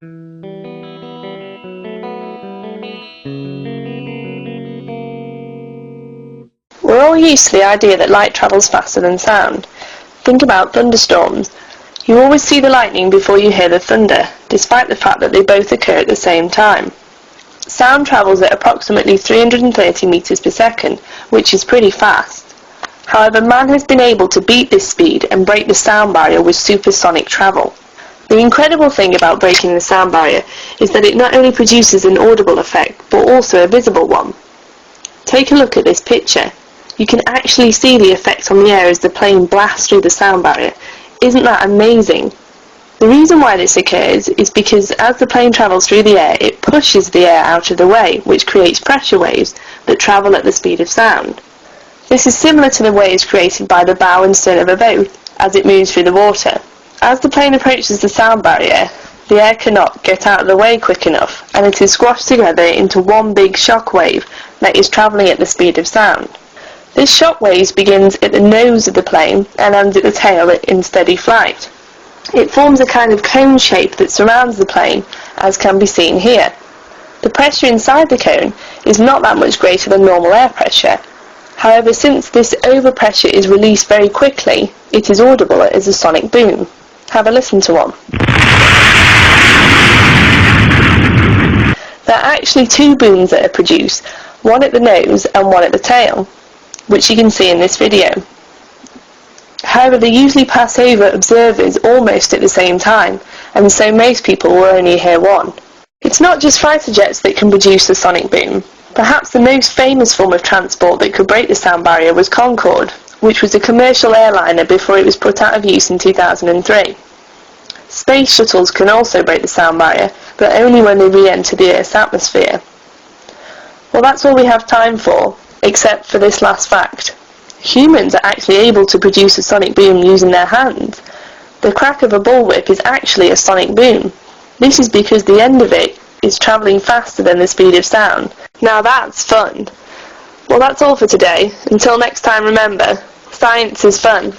We're all used to the idea that light travels faster than sound. Think about thunderstorms. You always see the lightning before you hear the thunder, despite the fact that they both occur at the same time. Sound travels at approximately 330 meters per second, which is pretty fast. However, man has been able to beat this speed and break the sound barrier with supersonic travel. The incredible thing about breaking the sound barrier is that it not only produces an audible effect, but also a visible one. Take a look at this picture. You can actually see the effect on the air as the plane blasts through the sound barrier. Isn't that amazing? The reason why this occurs is because as the plane travels through the air, it pushes the air out of the way, which creates pressure waves that travel at the speed of sound. This is similar to the waves created by the bow and stern of a boat as it moves through the water. As the plane approaches the sound barrier, the air cannot get out of the way quick enough, and it is squashed together into one big shock wave that is travelling at the speed of sound. This shock wave begins at the nose of the plane and ends at the tail in steady flight. It forms a kind of cone shape that surrounds the plane, as can be seen here. The pressure inside the cone is not that much greater than normal air pressure. However, since this overpressure is released very quickly, it is audible as a sonic boom. Have a listen to one. There are actually two booms that are produced, one at the nose and one at the tail, which you can see in this video. However, they usually pass over observers almost at the same time, and so most people will only hear one. It's not just fighter jets that can produce a sonic boom. Perhaps the most famous form of transport that could break the sound barrier was Concorde, which was a commercial airliner before it was put out of use in 2003. Space shuttles can also break the sound barrier, but only when they re-enter the Earth's atmosphere. Well, that's all we have time for, except for this last fact. Humans are actually able to produce a sonic boom using their hands. The crack of a bullwhip is actually a sonic boom. This is because the end of it is travelling faster than the speed of sound. Now that's fun. Well, that's all for today. Until next time, remember, science is fun.